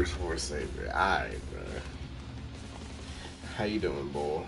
Warriors Force Saber. Alright, bro. How you doing, bull?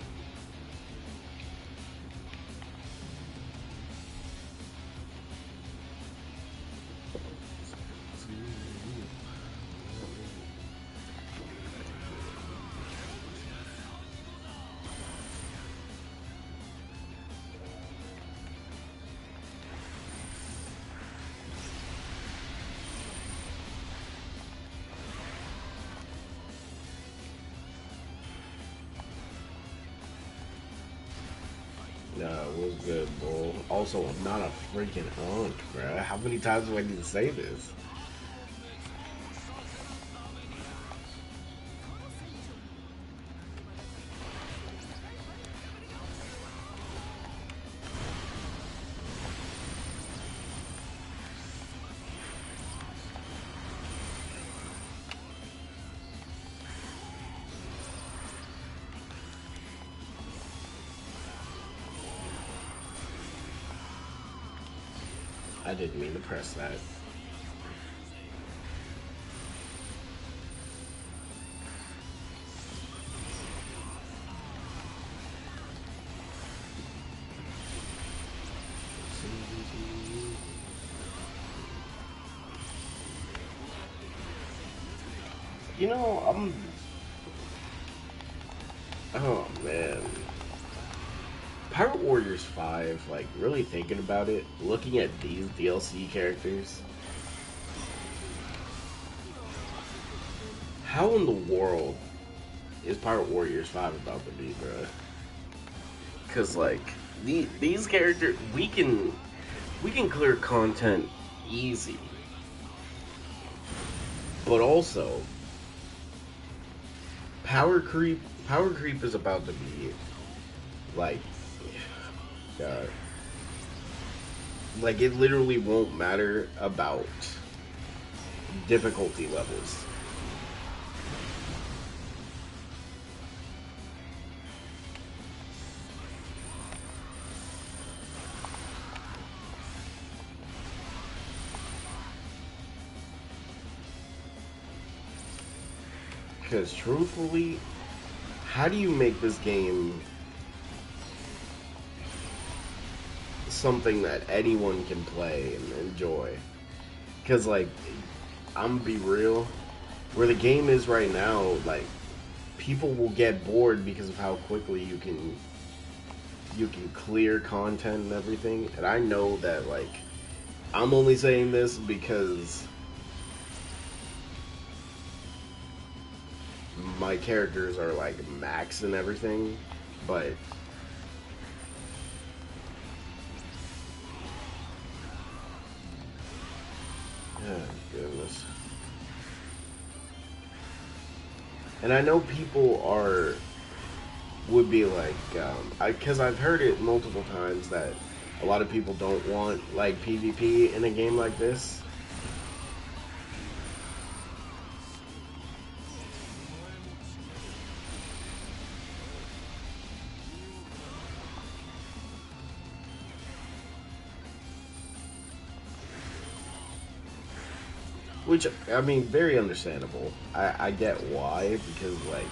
Nah, it was good, bull. Also, I'm not a freaking hunk, bruh. How many times do I need to say this? I didn't mean to press that. You know, oh man. Pirate Warriors 5, like, really thinking about it, looking at these DLC characters, how in the world is Pirate Warriors 5 about to be, bro? Because, like, these characters, we can clear content easy. But also, power creep is about to be, like, God. Like, it literally won't matter about difficulty levels. Because truthfully, how do you make this game something that anyone can play and enjoy? Because, like, I'm gonna be real, where the game is right now, like, people will get bored because of how quickly you can clear content and everything. And I know that, like, I'm only saying this because my characters are, like, max and everything, but oh, goodness. And I know people would be like, because I've heard it multiple times that a lot of people don't want, like, PvP in a game like this. Which, I mean, very understandable. I get why, because, like,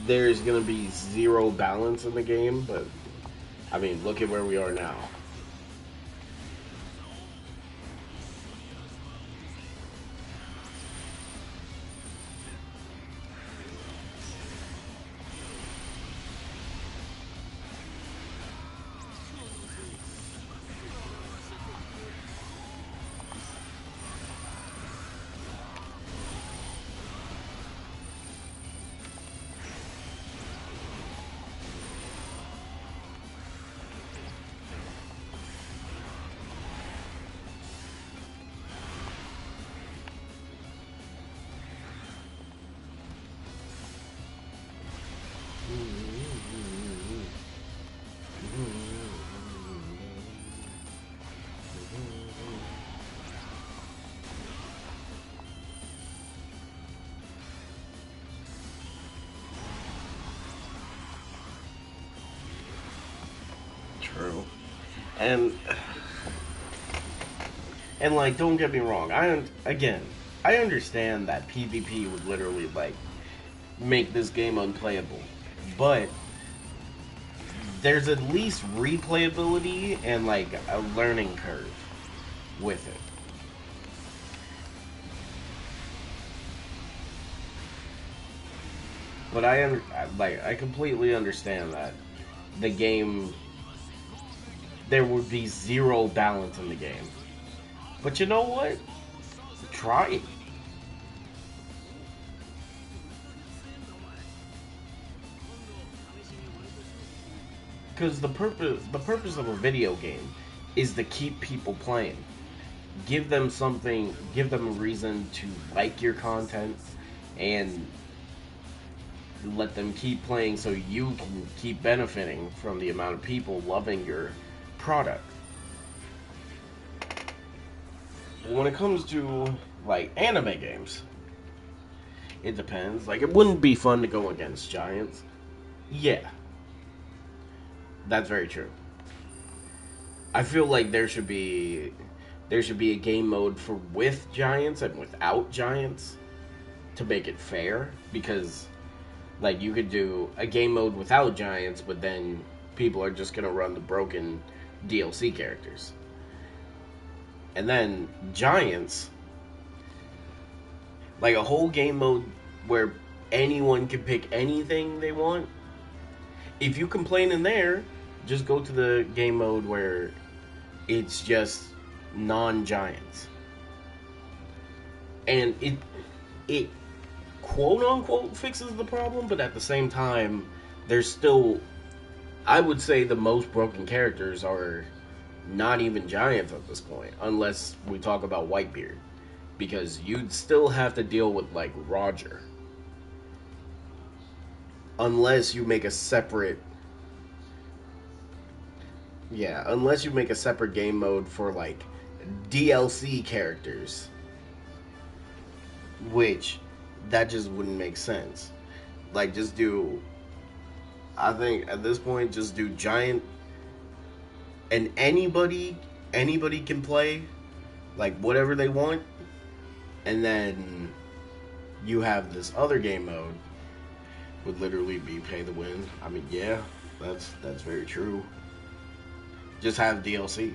there's gonna be zero balance in the game, but, I mean, look at where we are now. True. And like, don't get me wrong. Again, I understand that PvP would literally like make this game unplayable, but there's at least replayability and like a learning curve with it. But I completely understand that the game there would be zero balance in the game. But you know what? Try it. Because the purpose of a video game is to keep people playing. Give them something, give them a reason to like your content, and let them keep playing so you can keep benefiting from the amount of people loving your product. When it comes to like anime games, it depends. Like it wouldn't be fun to go against giants. Yeah, that's very true. I feel like there should be a game mode for with giants and without giants to make it fair, because like you could do a game mode without giants, but then people are just gonna run the broken DLC characters. And then giants, like a whole game mode where anyone can pick anything they want. If you complain in there, just go to the game mode where it's just non-giants. And it quote unquote fixes the problem, but at the same time, there's still, I would say the most broken characters are not even giants at this point, unless we talk about Whitebeard, because you'd still have to deal with like Roger, unless you make a separate, yeah, unless you make a separate game mode for like DLC characters, which that just wouldn't make sense. Like just do, I think at this point just do giant, and anybody can play like whatever they want, and then you have this other game mode would literally be pay to win. I mean, yeah, that's very true. Just have DLC.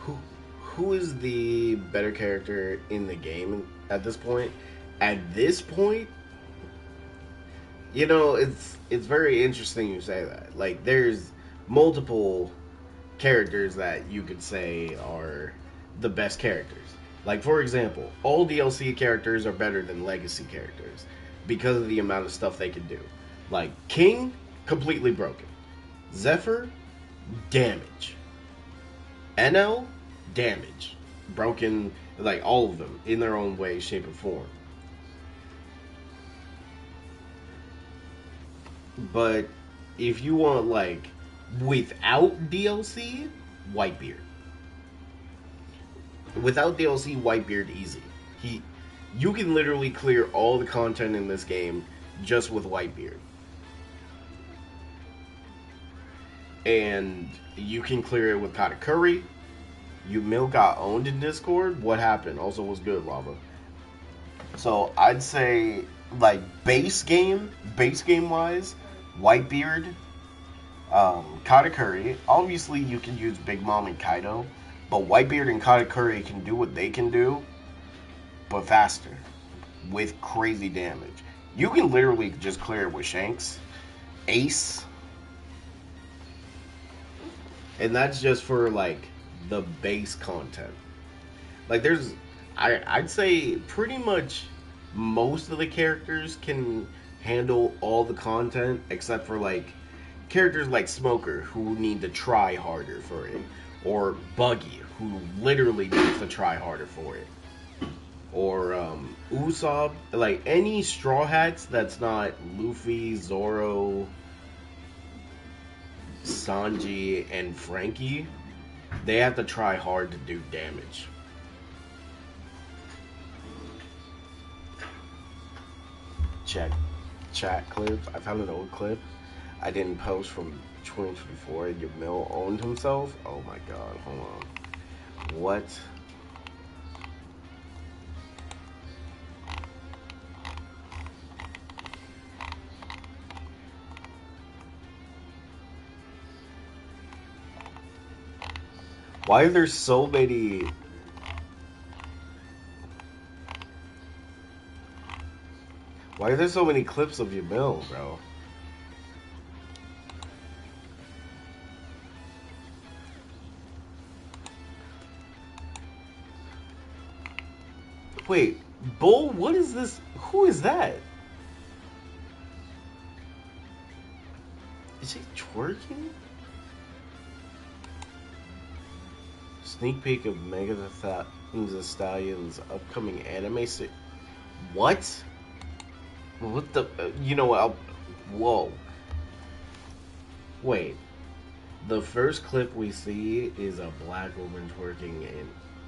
Who who is the better character in the game at this point? At this point, it's very interesting you say that. Like, there's multiple characters that you could say are the best characters. Like, for example, all DLC characters are better than legacy characters because of the amount of stuff they can do. Like, King, completely broken. Zephyr, damage. NL, damage. Broken, like, all of them in their own way, shape, or form. But if you want, like, without DLC, Whitebeard. Without DLC, Whitebeard easy. You can literally clear all the content in this game just with Whitebeard. And you can clear it with Katakuri. You Mill got owned in Discord. What happened? Also was good, Lava. So I'd say like base game wise, Whitebeard, Katakuri. Obviously, you can use Big Mom and Kaido, but Whitebeard and Katakuri can do what they can do, but faster, with crazy damage. You can literally just clear it with Shanks, Ace, and that's just for like the base content. Like I'd say pretty much most of the characters can handle all the content except for like characters like Smoker who need to try harder for it, or Buggy who literally needs to try harder for it, or Usopp. Like any Straw Hats that's not Luffy, Zoro, Sanji, and Frankie, they have to try hard to do damage. Check chat clips. I found an old clip I didn't post from 2024. Your Mill owned himself. Oh my god, hold on. What? Why are there so many? Why are there so many clips of your mill, bro? Wait, Bull, what is this? Who is that? Is he twerking? Sneak peek of the Stallion's upcoming anime series. What? What the? You know what? Whoa. Wait. The first clip we see is a black woman twerking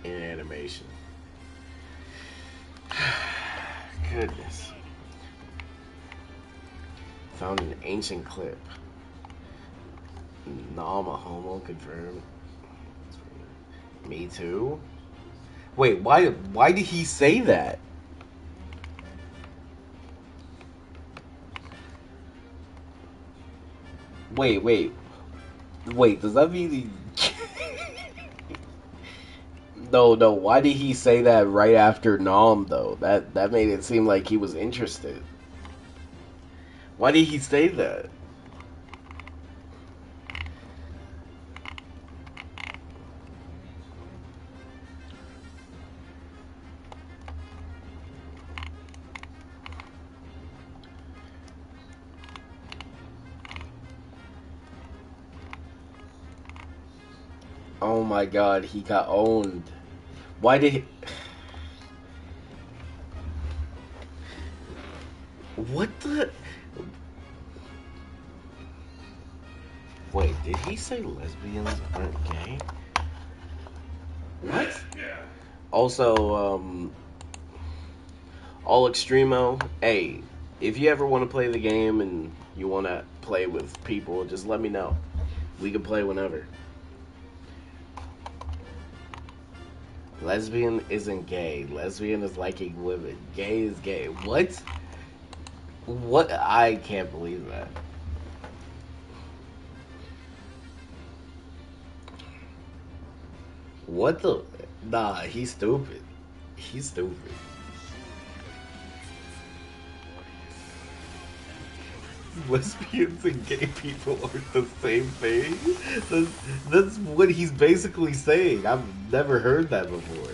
in animation. Goodness. Found an ancient clip. Nah, I'm a homo, confirmed. Me too? Wait, why did he say that? Wait, does that mean he... No, why did he say that right after Nom, though? That made it seem like he was interested. Why did he say that? Oh my god, he got owned. Why did he... What the... Wait, did he say lesbians aren't gay? What? Also, All Extremo, hey, if you ever want to play the game and you want to play with people, just let me know. We can play whenever. Lesbian isn't gay. Lesbian is liking women. Gay is gay. What? What? I can't believe that. What the? Nah, he's stupid. He's stupid. Lesbians and gay people aren't the same thing? That's what he's basically saying. I've never heard that before.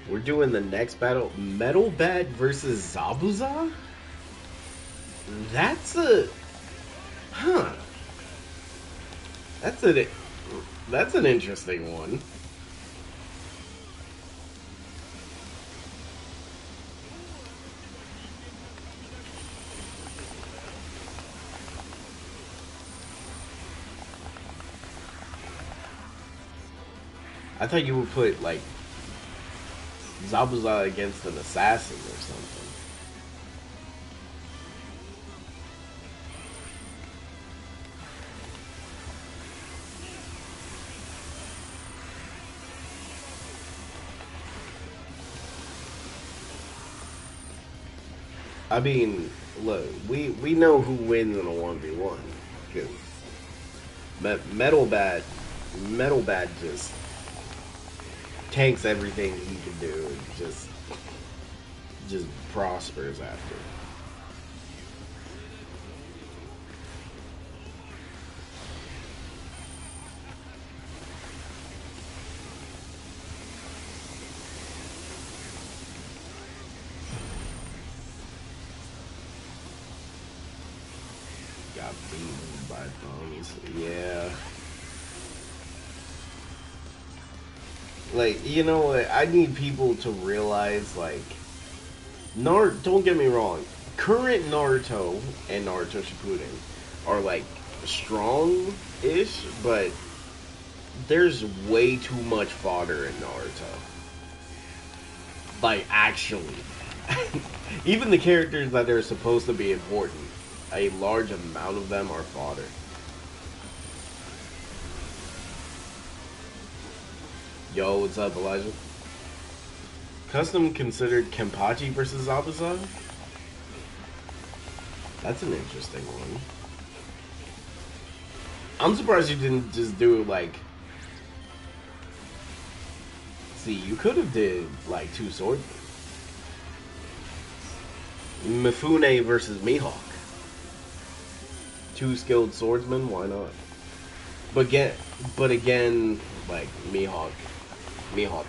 We're doing the next battle. Metal Bad versus Zabuza? That's a... Huh. That's a... That's an interesting one. I thought you would put, like, Zabuza against an assassin or something. I mean, look, we know who wins in a 1v1. Because Metal Bad just tanks everything he can do and just prospers after. Got beaten by thumbs. Yeah. Like, you know what? I need people to realize, like, don't get me wrong. Current Naruto and Naruto Shippuden are, like, strong-ish, but there's way too much fodder in Naruto. Like, actually. Even the characters that are supposed to be important, a large amount of them are fodder. Yo, what's up, Elijah? Custom considered Kenpachi versus Zabuza? That's an interesting one. I'm surprised you didn't just do like... See, you could have did like two swords. Mifune versus Mihawk. Two skilled swordsmen, why not? But again, like Mihawk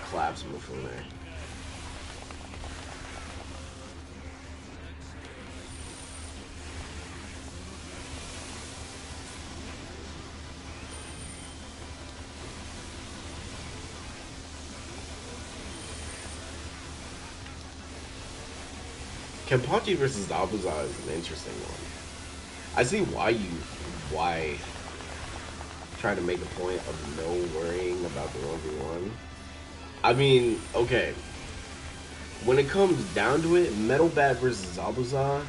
claps Mifune. Kenpachi versus Zabuza is an interesting one. I see why try to make a point of no worrying about the 1v1. I mean, okay. When it comes down to it, Metal Bat versus Zabuza,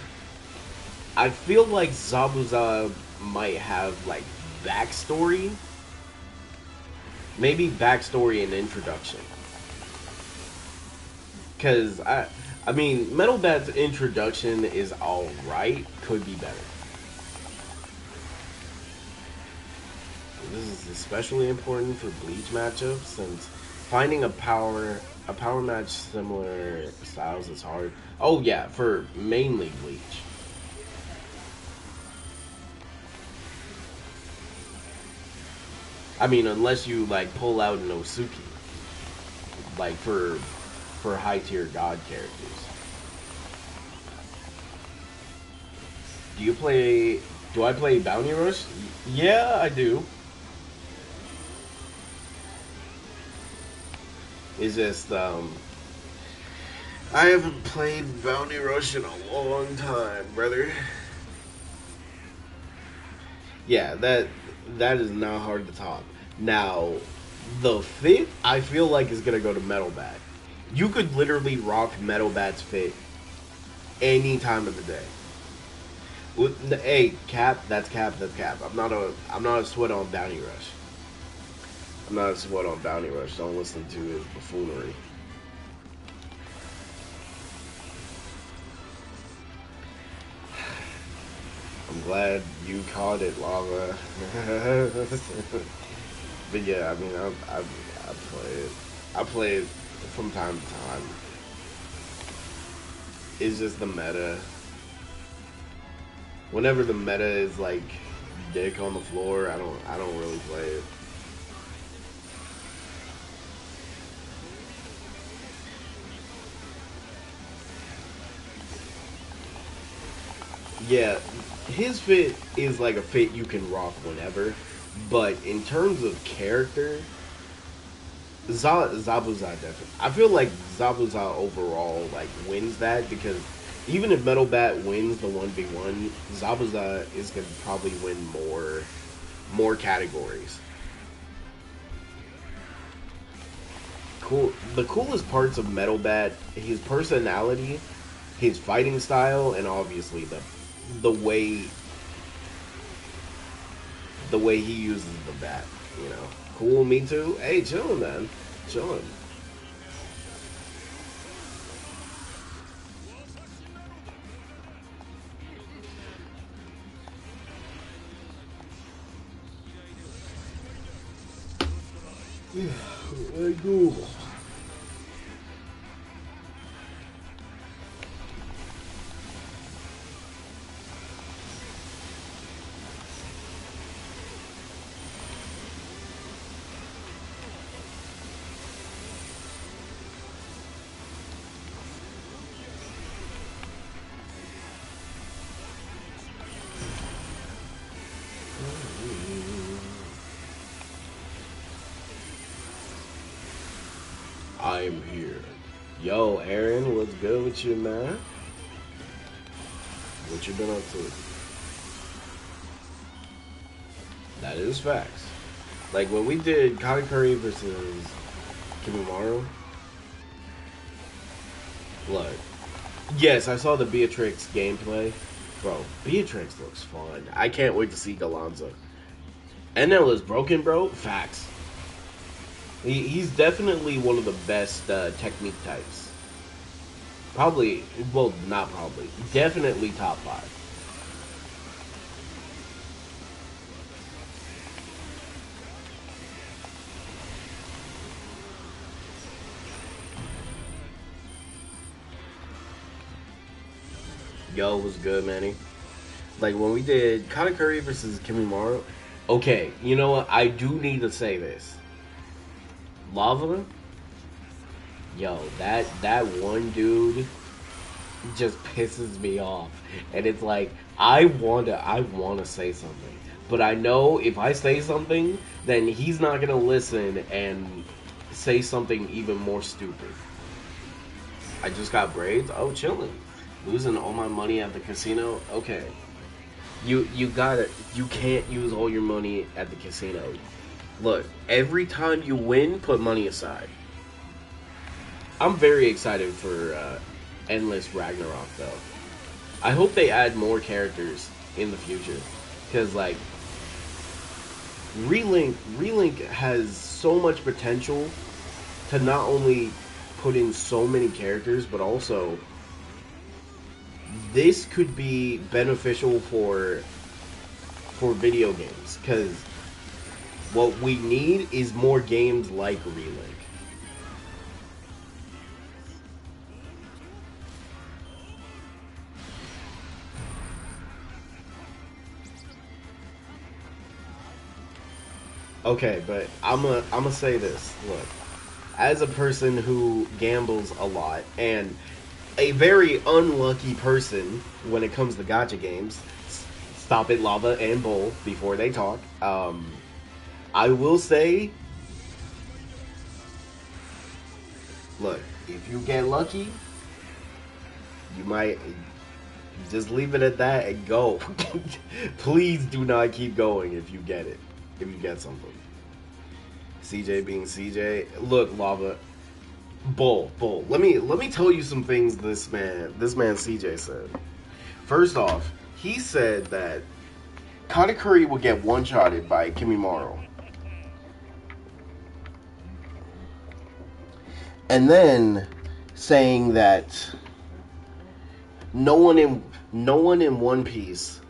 I feel like Zabuza might have like backstory. Maybe backstory and introduction. Cause I mean, Metal Bat's introduction is alright, could be better. This is especially important for Bleach matchups, since finding a power match similar styles is hard. Oh yeah, for mainly Bleach. I mean, unless you like pull out an Osuki, like for high tier god characters. Do I play Bounty Rush? Yeah, I do. It's just, I haven't played Bounty Rush in a long time, brother. Yeah, that is not hard to top. Now, the fit, I feel like, is going to go to Metal Bat. You could literally rock Metal Bat's fit any time of the day. Hey, Cap, that's Cap. I'm not a sweat on Bounty Rush. I'm not a sweat on Bounty Rush. Don't listen to his buffoonery. I'm glad you caught it, Lava. But yeah, I mean, I play it. I play it from time to time. It's just the meta. Whenever the meta is like dick on the floor, I don't really play it. Yeah, his fit is like a fit you can rock whenever, but in terms of character, Zabuza definitely. I feel like Zabuza overall like wins that, because even if Metal Bat wins the 1v1, Zabuza is gonna probably win more categories. Cool. The coolest parts of Metal Bat, his personality, his fighting style, and obviously the way he uses the bat. You know, cool. Me too. Hey, chillin', man. Chillin'. I go. I'm here. Yo, Aaron, what's good with you, man? What you been up to? That is facts. Like when we did Katakuri versus Kimimaro, look. Yes, I saw the Beatrix gameplay. Bro, Beatrix looks fun. I can't wait to see Galanza. NL is broken, bro. Facts. He's definitely one of the best technique types. Probably, well, not probably. Definitely top five. Yo, was good, Manny. Like when we did Katakuri versus Kimimaro. Okay, you know what? I do need to say this. Lava, yo, that one dude just pisses me off, and it's like I wanna say something, but I know if I say something, then he's not gonna listen and say something even more stupid. I just got braids. Oh, chilling. Losing all my money at the casino. Okay, you can't use all your money at the casino. Look, every time you win, put money aside. I'm very excited for Endless Ragnarok, though. I hope they add more characters in the future, because like Relink has so much potential to not only put in so many characters, but also this could be beneficial for video games, because what we need is more games like Relink. Okay, but I'm gonna say this. Look, as a person who gambles a lot and a very unlucky person when it comes to gotcha games, stop it, Lava and Bull, before they talk. I will say, look, if you get lucky, you might just leave it at that and go. Please do not keep going if you get it. If you get something. CJ being CJ. Look, Lava. Bull. Let me tell you some things this man CJ said. First off, he said that Katakuri will get one-shotted by Kimimaro. And then saying that no one in One Piece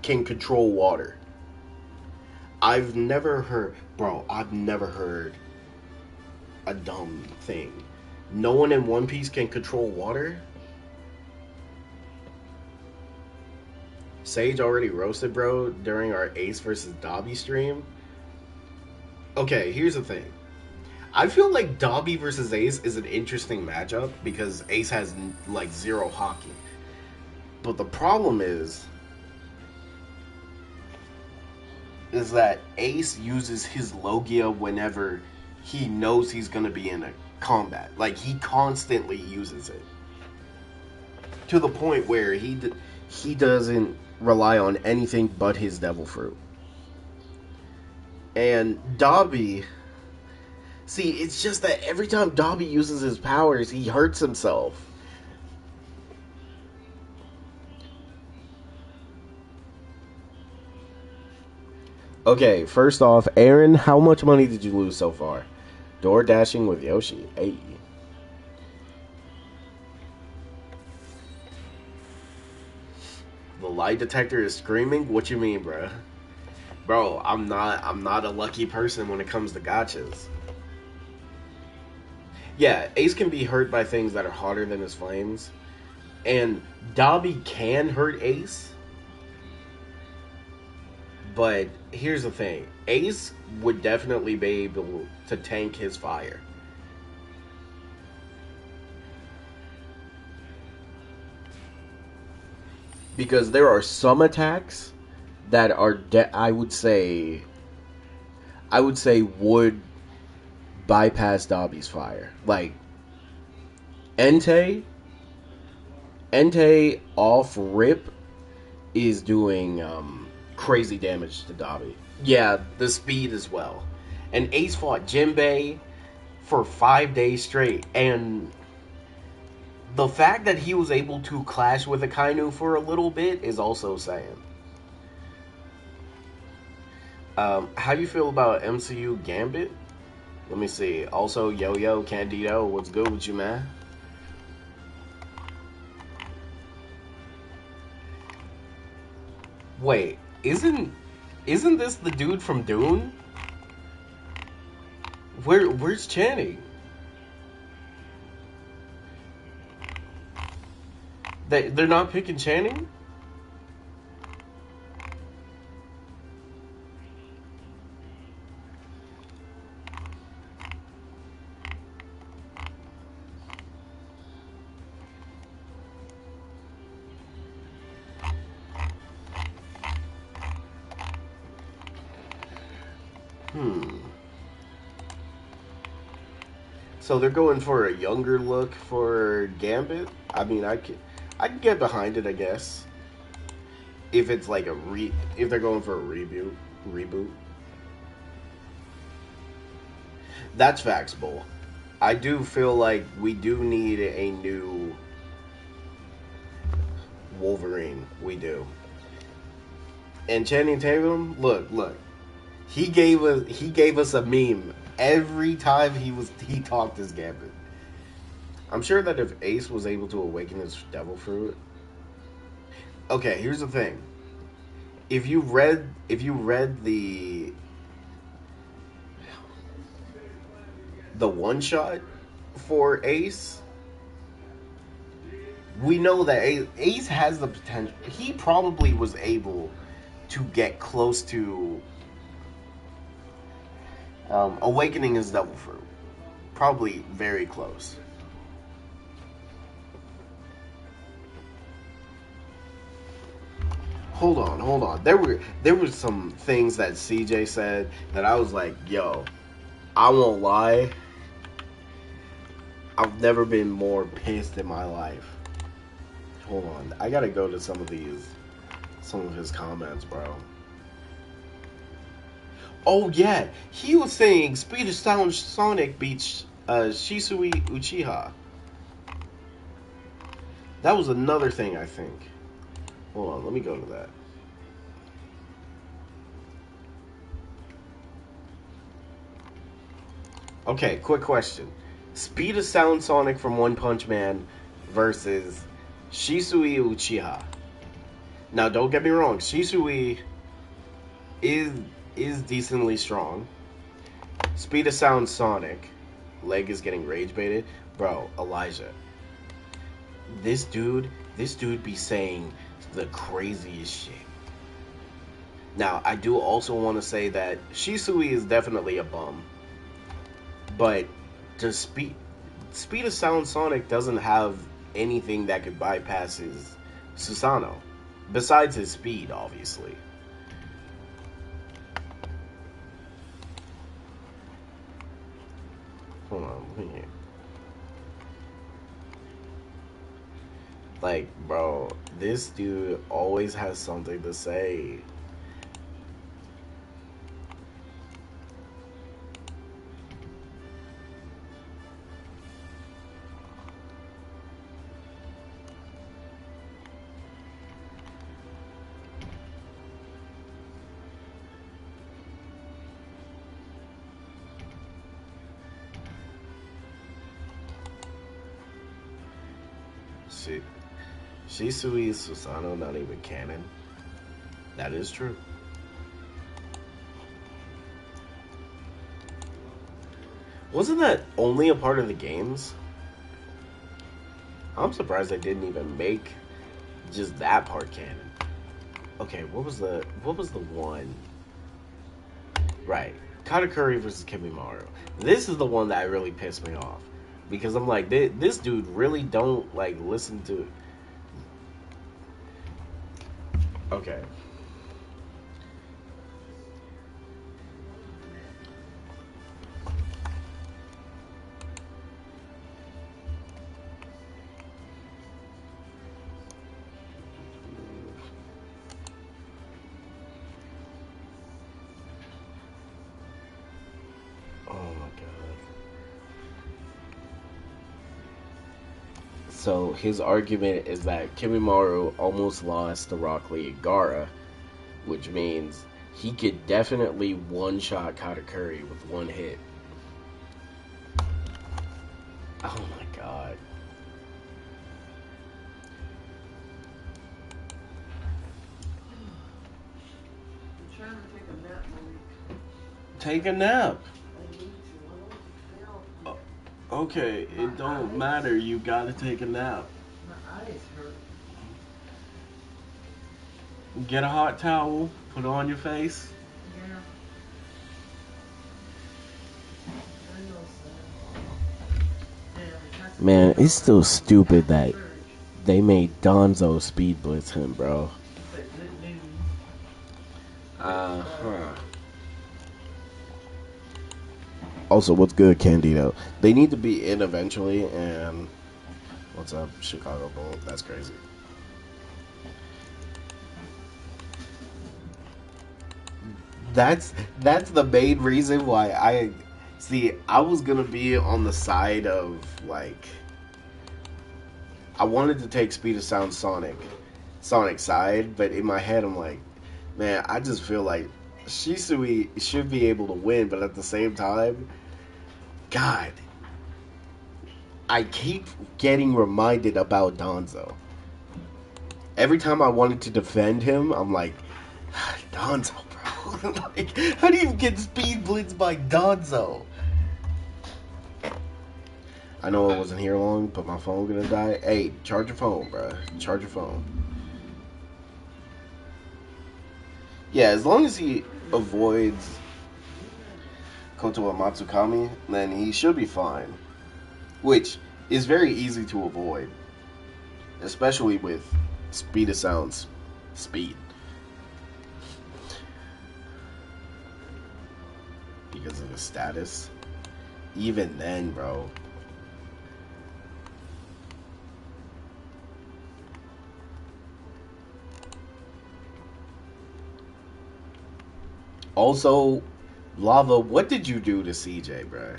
can control water. I've never heard a dumb thing. No one in One Piece can control water? Sage already roasted, bro, during our Ace versus Dobby stream. Okay, here's the thing. I feel like Dobby versus Ace is an interesting matchup because Ace has like zero hockey. But the problem is that Ace uses his Logia whenever he knows he's going to be in a combat. Like, he constantly uses it. To the point where he doesn't rely on anything but his Devil Fruit. And Dobby... See, it's just that every time Dobby uses his powers, he hurts himself. Okay, first off, Aaron, how much money did you lose so far? Door dashing with Yoshi. Hey. The lie detector is screaming? What you mean, bro? Bro, I'm not a lucky person when it comes to gotchas. Yeah, Ace can be hurt by things that are hotter than his flames. And Dobby can hurt Ace. But here's the thing. Ace would definitely be able to tank his fire. Because there are some attacks that are I would say would bypass Dobby's fire. Like Entei off rip is doing crazy damage to Dabi. Yeah, the speed as well. And Ace fought Jinbei for 5 days straight, and the fact that he was able to clash with Akainu for a little bit is also saying. How do you feel about MCU Gambit? Let me see. Also, Yo-Yo, Candido, what's good with you, man? Wait, isn't this the dude from Dune? Where's Channing? They're not picking Channing? Hmm. So they're going for a younger look for Gambit. I mean, I can get behind it, I guess. If it's like if they're going for a reboot. That's facts, Bull. I do feel like we do need a new Wolverine. We do. And Channing Tatum, look. He gave us a meme every time he talked his Gambit. I'm sure that if Ace was able to awaken his devil fruit. Okay, here's the thing. If you read the one shot for Ace, we know that Ace has the potential. He probably was able to get close to awakening his devil fruit. Probably very close. Hold on. There were some things that CJ said that I was like, yo, I won't lie. I've never been more pissed in my life. Hold on. I gotta go to some of his comments, bro. Oh yeah, he was saying Speed of Sound Sonic beats Shisui Uchiha. That was another thing I think. Hold on, let me go to that. Okay, quick question. Speed of Sound Sonic from One Punch Man versus Shisui Uchiha. Now, don't get me wrong, Shisui is is decently strong. Speed of Sound Sonic, leg is getting rage baited. Bro, Elijah. This dude be saying the craziest shit. Now, I do also want to say that Shisui is definitely a bum. But the speed of Sound Sonic doesn't have anything that could bypass his Susanoo. Besides his speed, obviously. Hold on, let me hear. Like, bro, this dude always has something to say. Shit. Shisui's Susanoo not even canon. That is true. Wasn't that only a part of the games? I'm surprised they didn't even make just that part canon. Okay, what was the one? Right. Katakuri versus Kimimaro. This is the one that really pissed me off. Because I'm like, this dude really don't like listen to. Okay. So his argument is that Kimimaro almost lost to Rock Lee Gaara, which means he could definitely one-shot Katakuri with one hit. Oh my god. I'm trying to take a nap, Malik. Take a nap. I need to. I want to feel. Okay, it don't matter. You gotta take a nap. My eyes hurt. Get a hot towel, put it on your face. Yeah. I know, son. Man, it's still stupid that they made Donzo speed blitz him, bro. Uh-huh. Also, what's good, Candido? They need to be in eventually, and what's up, Chicago Bull? That's crazy. That's the main reason why I was gonna be on the side of like I wanted to take Speed of Sound Sonic side, but in my head I'm like, man, I just feel like Shisui should be able to win, but at the same time, God, I keep getting reminded about Donzo. Every time I wanted to defend him, I'm like, Donzo, bro. Like, how do you get speed blitzed by Donzo? I know I wasn't here long, but my phone gonna die. Hey, charge your phone, bro. Charge your phone. Yeah, as long as he avoids Kotoa Matsukami, then he should be fine. Which is very easy to avoid. Especially with Speed of Sound's speed. Because of his status. Even then, bro. Also, Lava, what did you do to CJ, bro?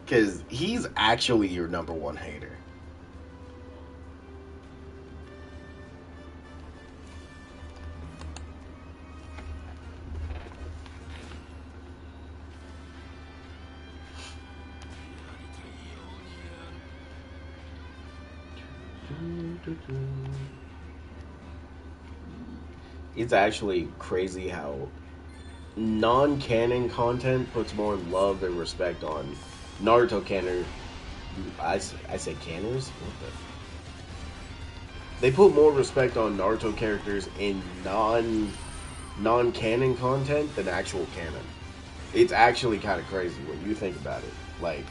Because he's actually your number one hater. It's actually crazy how non-canon content puts more love and respect on Naruto canon. I say canners? What the? They put more respect on Naruto characters in non-canon content than actual canon. It's actually kind of crazy when you think about it. Like,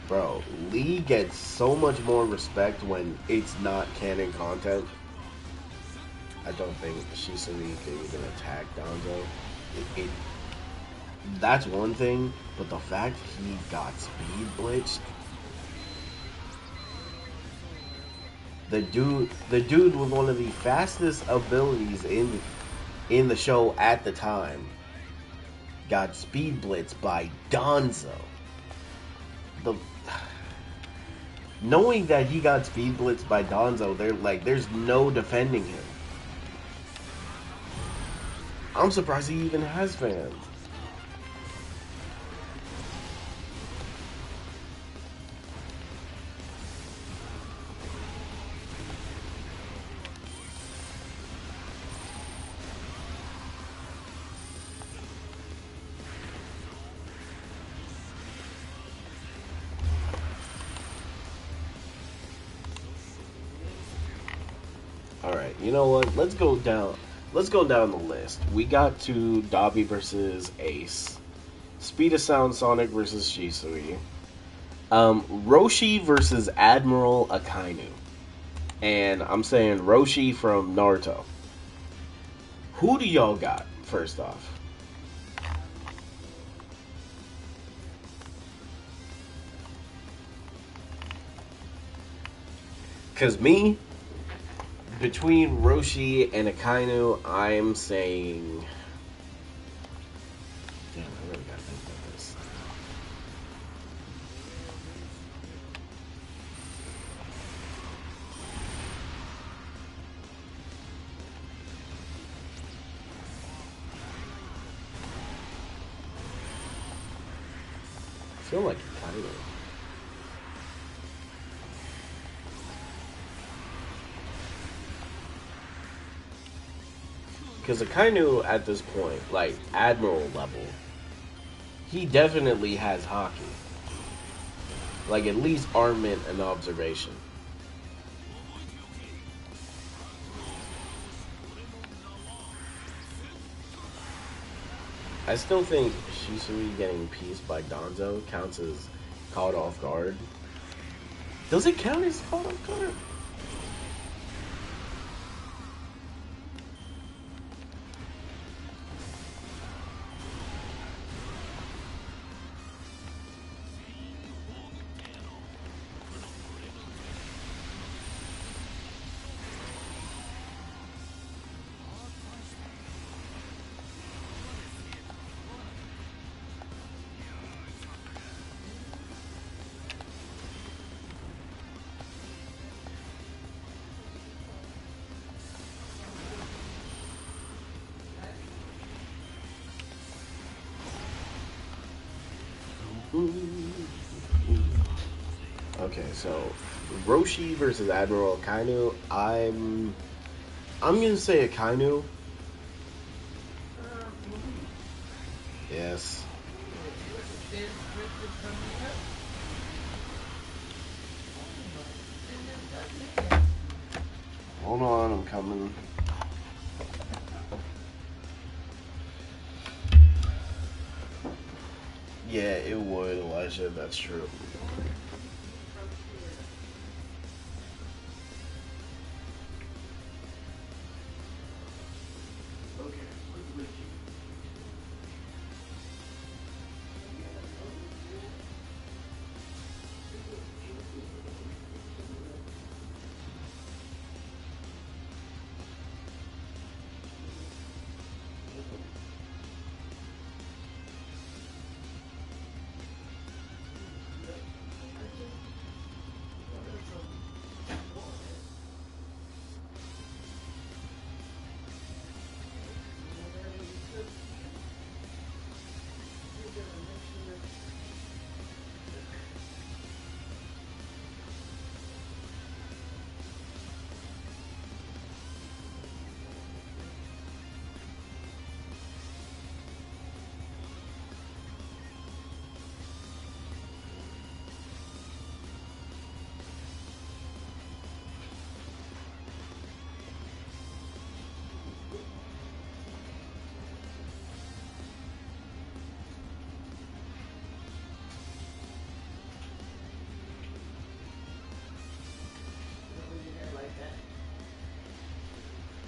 bro, Lee gets so much more respect when it's not canon content. I don't think Shisui can even attack Danzo. That's one thing, but the fact he got speed blitzed, the dude with one of the fastest abilities in the show at the time, got speed blitzed by Danzo. The knowing that he got speed blitzed by Danzo, there's no defending him. I'm surprised he even has fans. Alright, you know what? Let's go down the list. We got to Dabi versus Ace. Speed of Sound Sonic versus Shisui. Roshi versus Admiral Akainu. And I'm saying Roshi from Naruto. Who do y'all got, first off? Because me, between Roshi and Akainu, I'm saying feel like kind of. Because Akainu at this point, like Admiral level, he definitely has hockey. Like at least armament and observation. I still think Shisui getting pieced by Gonzo counts as caught off guard. Does it count as caught off guard? Okay, so Roshi versus Admiral Akainu. I'm gonna say Akainu. Yes. Hold on, I'm coming. Yeah, it would, Elijah. That's true.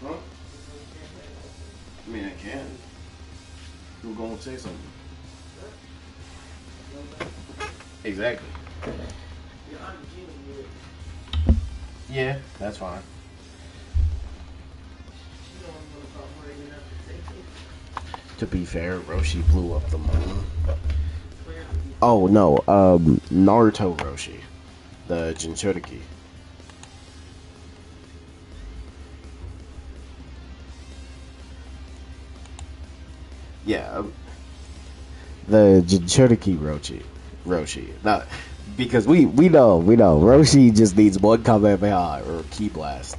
Huh? I mean, I can. Who gonna say something? Exactly. Yeah, that's fine. To be fair, Roshi blew up the moon. Oh no, Naruto Roshi, the Jinchuriki. Yeah, the Jinchuriki Roshi. Not because we know Roshi just needs one Kamehameha or Ki Blast.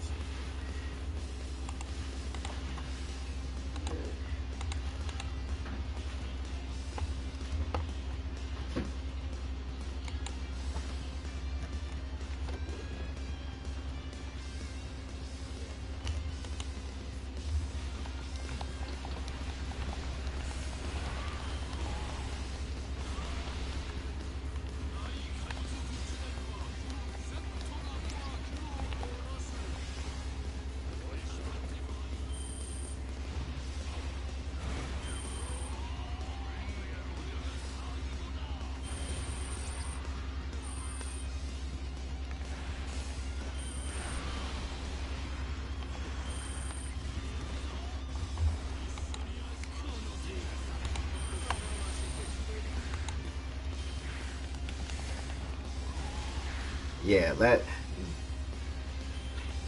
Yeah,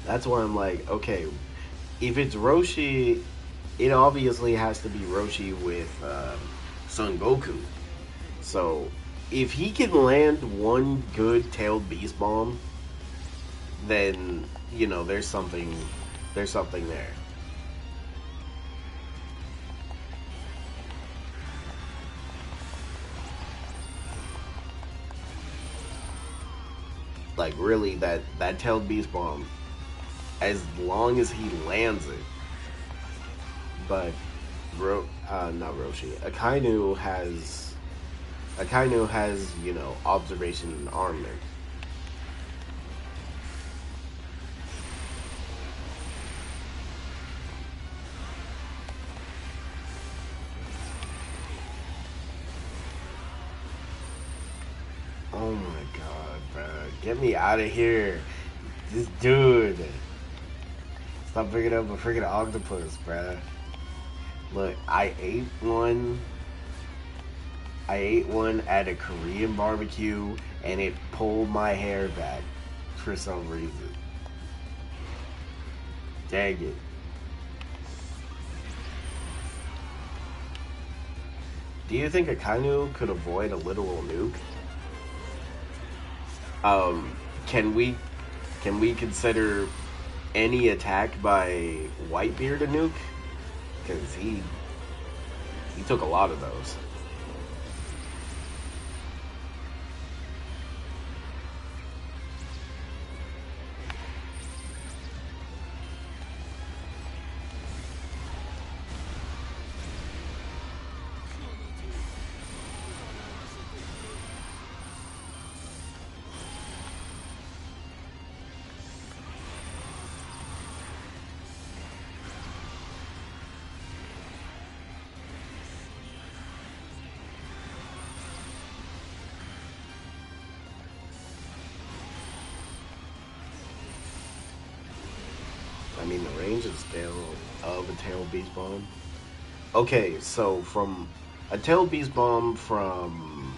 that's why I'm like, okay, if it's Roshi, it obviously has to be Roshi with Son Goku. So if he can land one good tailed beast bomb, then there's something there. Like really, that tailed beast bomb, as long as he lands it. But not Roshi. Akainu has observation and armament. Oh my god, bro. Get me out of here. This dude. Stop picking up a freaking octopus, bruh. Look, I ate one at a Korean barbecue and it pulled my hair back for some reason. Dang it. Do you think Akainu could avoid a literal nuke? Um, can we consider any attack by Whitebeard a nuke? Because he took a lot of those. I mean, the range and scale of a tail beast bomb. Okay, so from a tail beast bomb from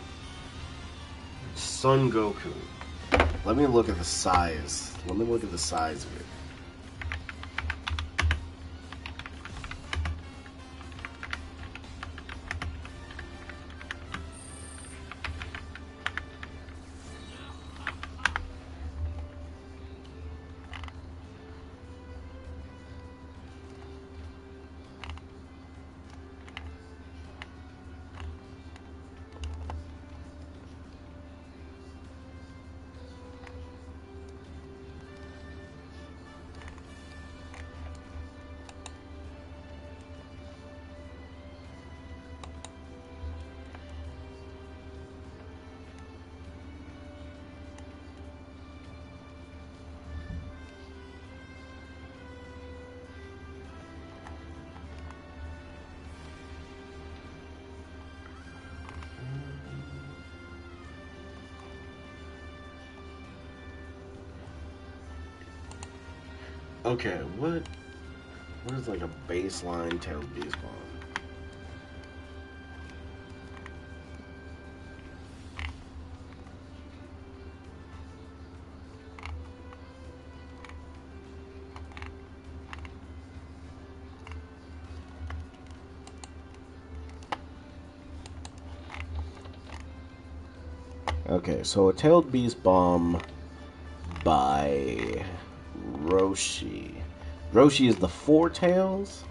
Son Goku. Let me look at the size. Let me look at the size of it. Okay, what is like a baseline tailed beast bomb? Okay, so a tailed beast bomb by Roshi. Roshi is the four tails?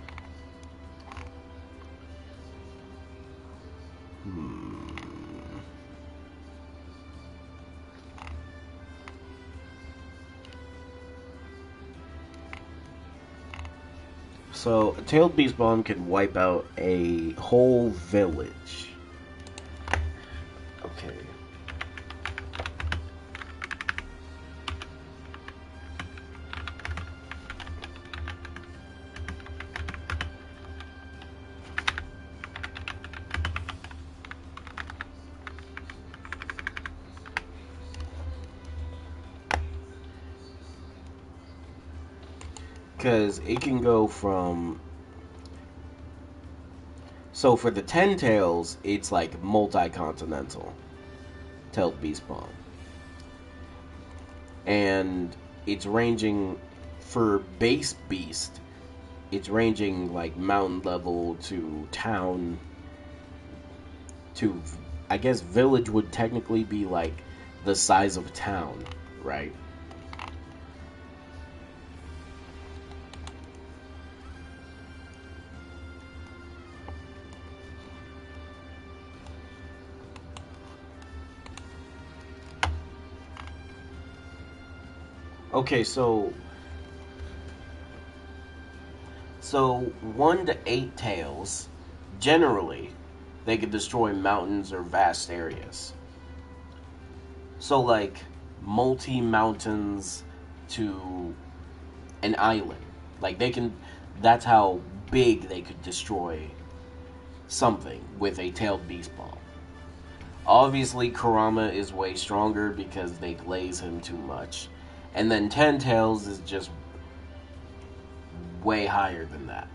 So, a tailed beast bomb can wipe out a whole village. Okay. Because it can go from... So for the 10 tails, it's like multi-continental tailed beast bomb. And it's ranging for base beast, it's ranging like mountain level to town to I guess village would technically be like the size of a town, right? Okay, so 1 to 8 tails, generally, they can destroy mountains or vast areas. So like multi mountains to an island. Like they can that's how big they could destroy something with a tailed beast bomb. Obviously Kurama is way stronger because they glaze him too much. And then 10 tails is just way higher than that.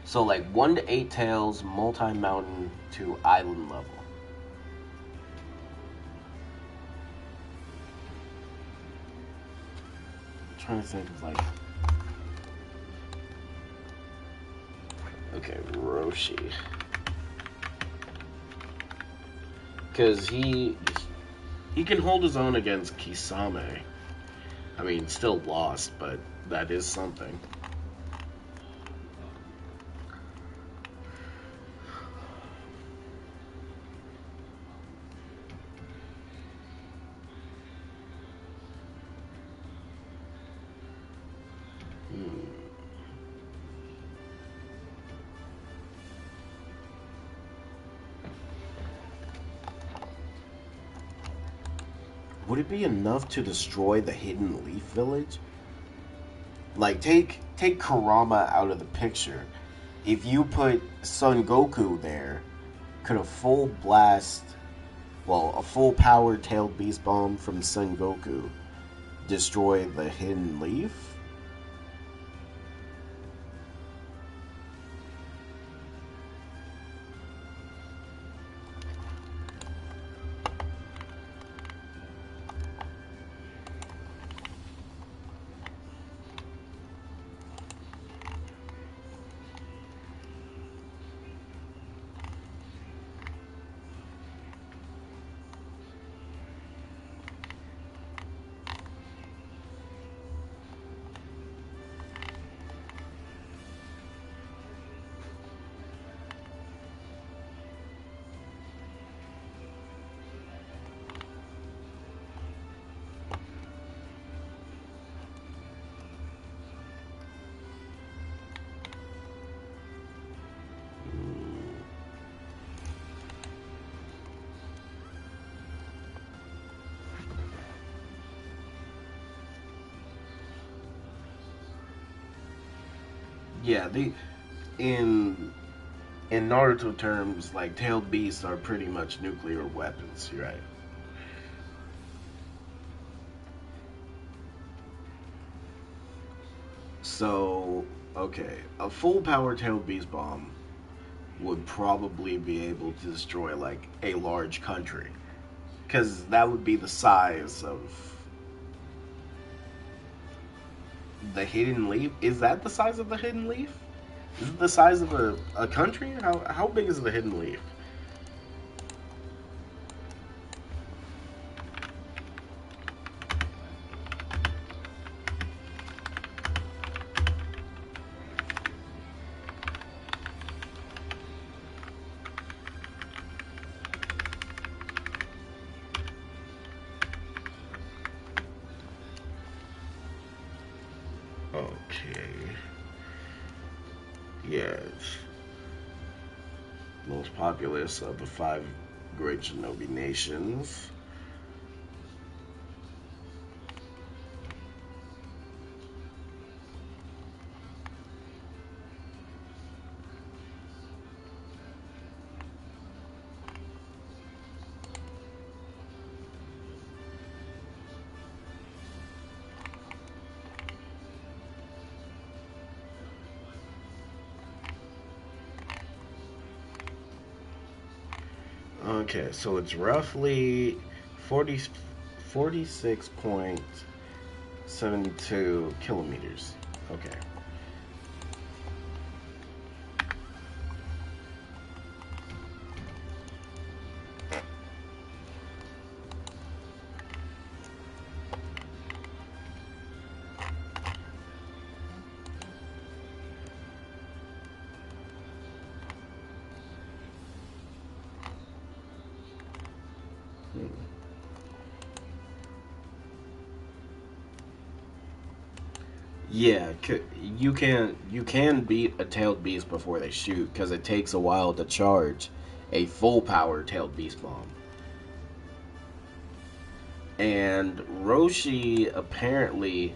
So like 1 to 8 tails, multi mountain to island level. I'm trying to think of like okay, Roshi. Because he can hold his own against Kisame. I mean, still lost, but that is something. Would it be enough to destroy the Hidden Leaf Village? Like, take Kurama out of the picture. If you put Son Goku there, could a full blast, well, a full power tailed beast bomb from Son Goku destroy the Hidden Leaf? Yeah, in in Naruto terms, like tailed beasts are pretty much nuclear weapons, right? So, okay, a full power tailed beast bomb would probably be able to destroy like a large country, because that would be the size of the Hidden Leaf. Is that the size of the Hidden Leaf? Is it the size of a country? How big is the Hidden Leaf? Okay. Yes. Most populous of the 5 great shinobi nations. Okay, so it's roughly 40, 46.72 kilometers. Okay. Yeah, you can beat a tailed beast before they shoot because it takes a while to charge a full power tailed beast bomb. And Roshi apparently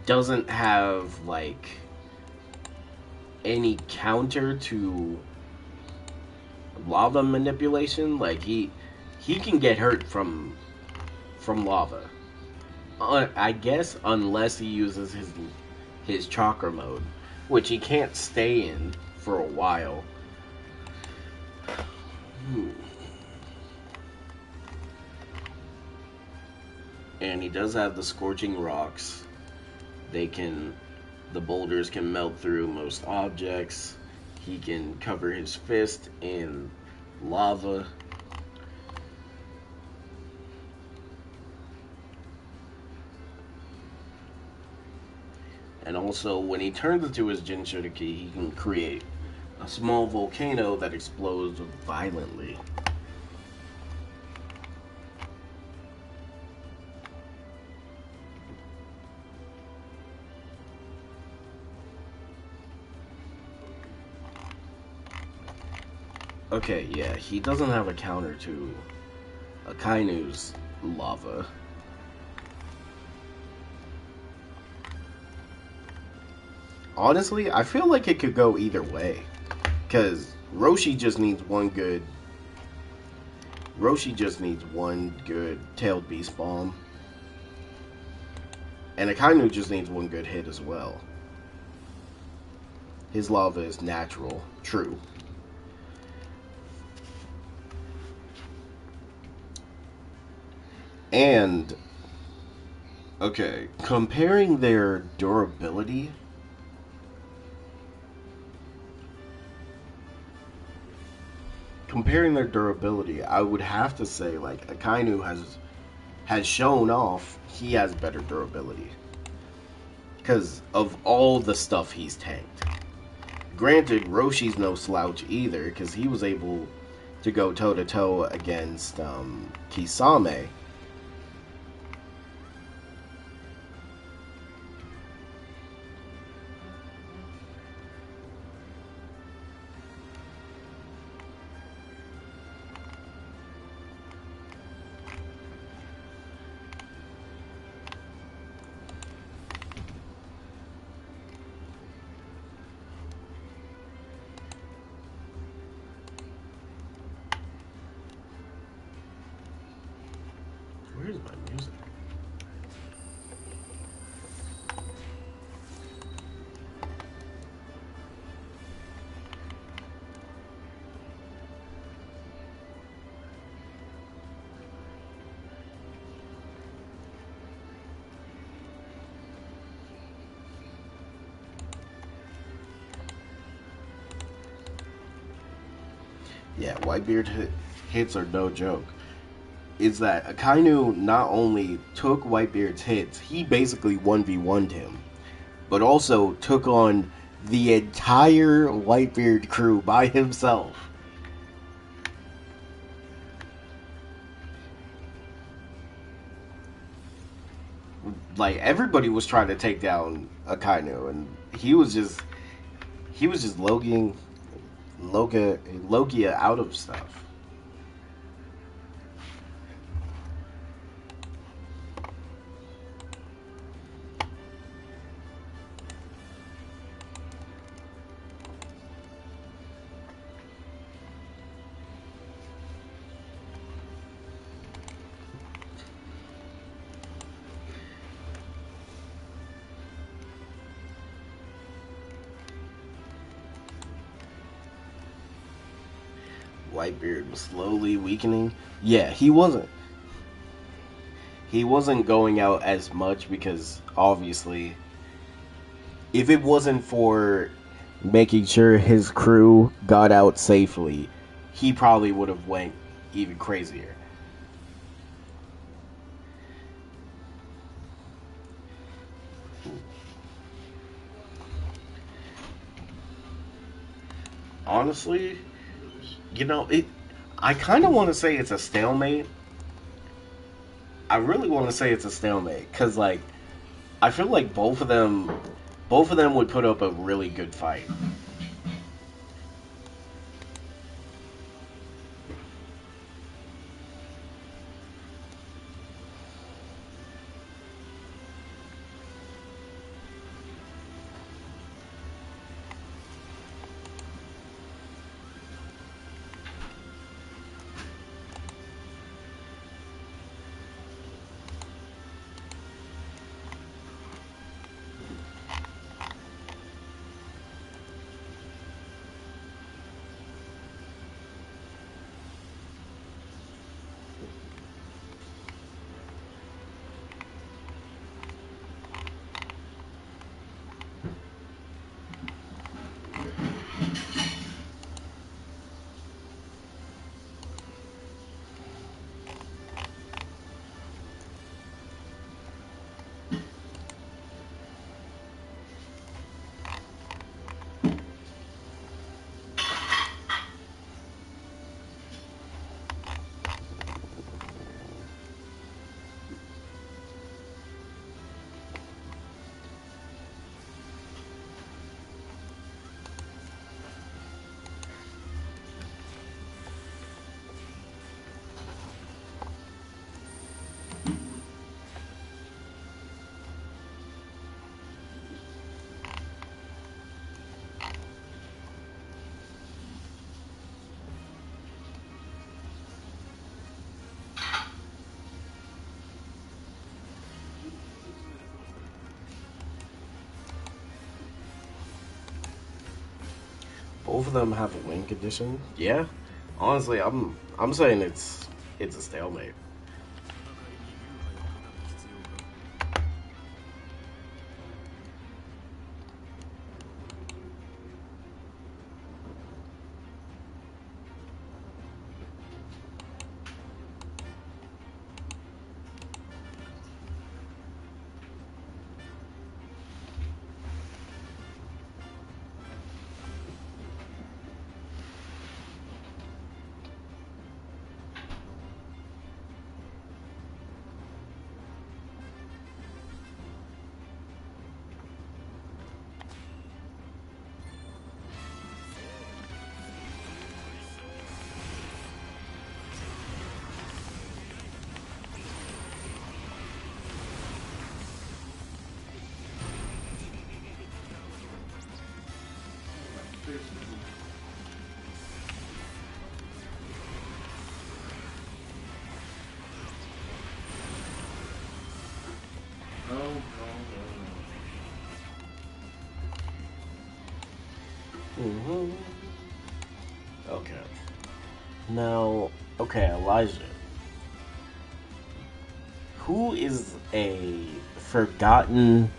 doesn't have like any counter to lava manipulation. Like he can get hurt from lava. I guess unless he uses his chakra mode, which he can't stay in for a while. Hmm. And he does have the scorching rocks. They can the boulders can melt through most objects. He can cover his fist in lava. And also, when he turns into his Jinchuriki, he can create a small volcano that explodes violently. Okay, yeah, he doesn't have a counter to Akainu's lava. Honestly, I feel like it could go either way. Because Roshi just needs one good tailed beast bomb. And Akainu just needs one good hit as well. His lava is natural, true. And okay, comparing their durability, I would have to say like Akainu has shown off he has better durability because of all the stuff he's tanked. Granted, Roshi's no slouch either because he was able to go toe to toe against Kisame. Where's my music? Yeah, hits are no joke. Is that Akainu not only took Whitebeard's hits, he basically 1v1'd him, but also took on the entire Whitebeard crew by himself. Like everybody was trying to take down Akainu, and he was just Logia out of stuff. Whitebeard was slowly weakening. Yeah, he wasn't going out as much because obviously if it wasn't for making sure his crew got out safely, he probably would have went even crazier. Honestly, it I kind of want to say it's a stalemate. I really want to say it's a stalemate cuz like I feel like both of them Both of them would put up a really good fight. Both of them have a win condition. Yeah, honestly, I'm saying it's a stalemate. Mm-hmm. Okay. Now, okay, Elijah. Who is a forgotten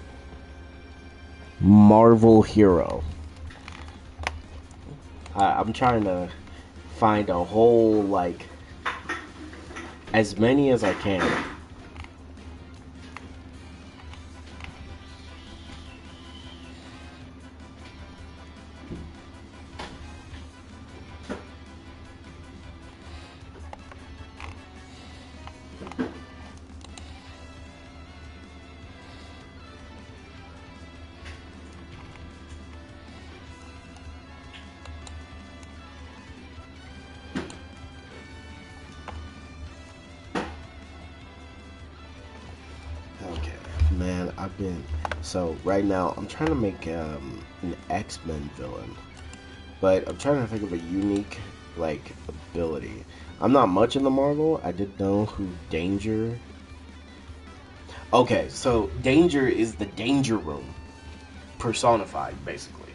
Marvel hero? I'm trying to find a whole, like, as many as I can. Okay, man, I've been so right now I'm trying to make an X-Men villain, but I'm trying to think of a unique like ability. I'm not much in the Marvel. I did know who Danger. Okay, so Danger is the Danger Room personified, basically.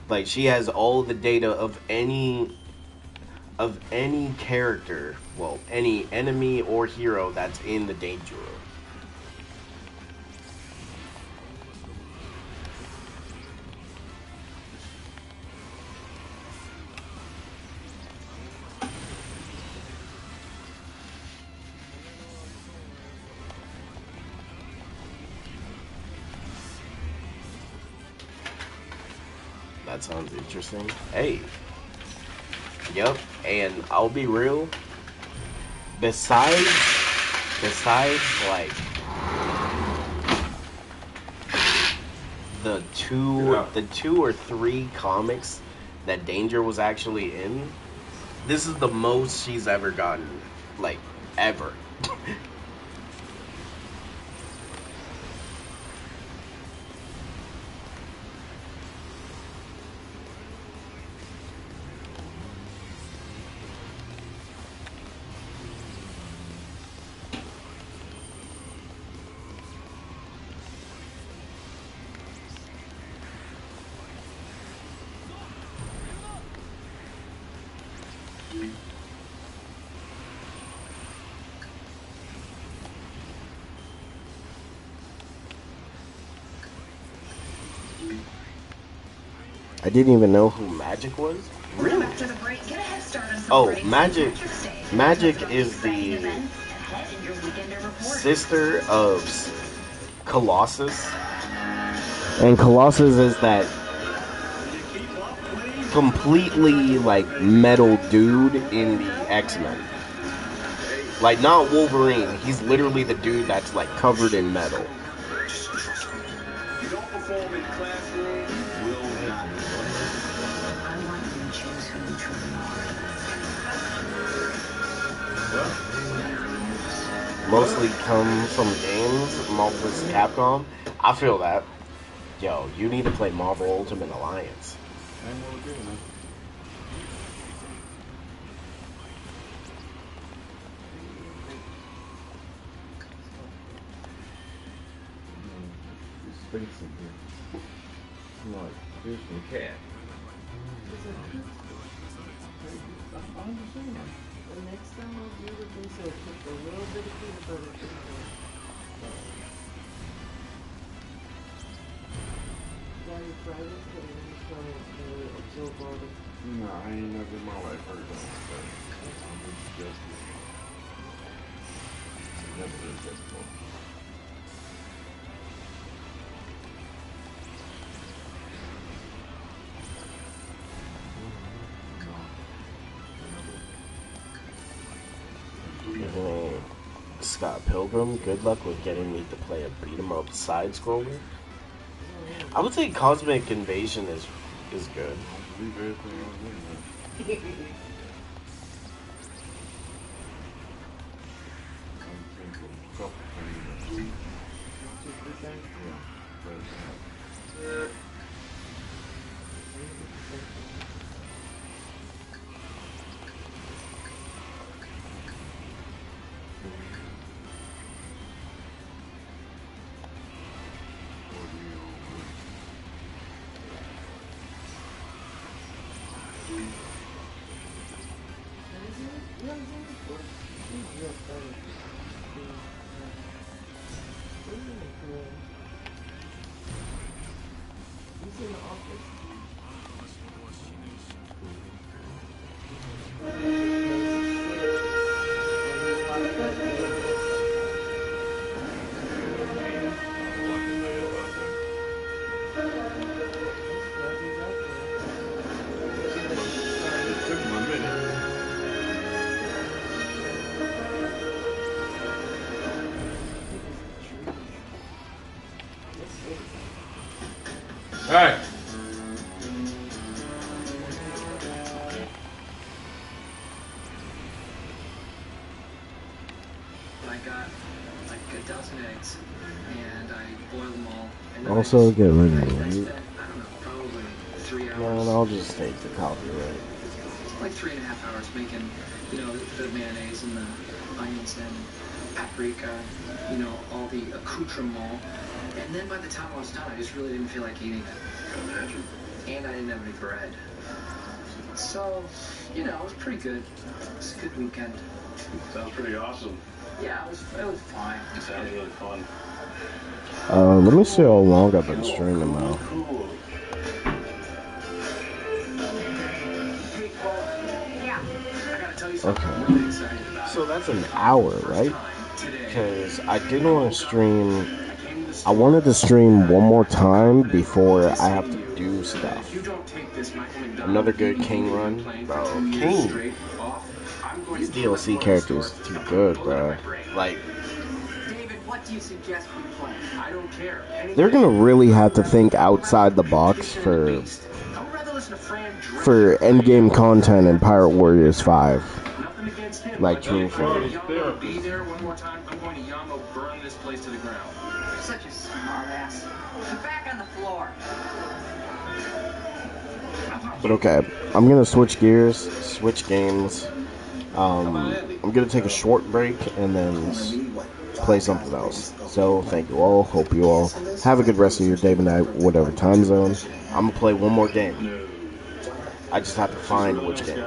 Like she has all the data of any character, well, any enemy or hero that's in the Danger Room. That sounds interesting. Hey, yep. And I'll be real. Besides, like the two or three comics that Danger was actually in, this is the most she's ever gotten, like ever. I didn't even know who Magic was. Really? Oh, Magic is the sister of Colossus, and Colossus is that completely like metal dude in the X-Men. Like not Wolverine. He's literally the dude that's like covered in metal. Mostly come from games, Marvel's Capcom. I feel that. Yo, you need to play Marvel Ultimate Alliance. The next time I'll do the thing, so put a little bit of peanut butter in there. While you fry this, put it in the fry and absorb all the... No, I ain't never in my life heard that. It's just... It's never heard that before. Scott Pilgrim, good luck with getting me to play a beat 'em up side scroller. I would say Cosmic Invasion is good. Alright. I got like a dozen eggs and I boiled them all. And Also, get rid of I it. spent, I don't know, probably 3 hours. Man, I'll just take the copyright. Like 3.5 hours making, the mayonnaise and the onions and paprika, all the accoutrement. And then by the time I was done, I just really didn't feel like eating it. Imagine. And I didn't have any bread. So, it was pretty good. It was a good weekend. Sounds pretty awesome. Yeah, it was fine. It sounds really fun. Let me see how long I've been streaming now. Cool. Okay. So that's an hour, right? Because I didn't want to stream. I wanted to stream one more time before I have to do stuff. Another good King run, bro. King. These DLC characters too good, bro. Like, What do you suggest we play? I don't care. They're gonna really have to think outside the box for endgame content in Pirate Warriors 5. Nothing against him. Like true Well, fans. it's Be there one more time. I'm going to Yamo burn this place to the ground. Such a smart ass. Get back on the floor. But okay, I'm gonna switch gears, switch games. I'm gonna take a short break and then play something else. So thank you all. Hope you all have a good rest of your day and night, whatever time zone. I'm gonna play one more game. I just have to find which game.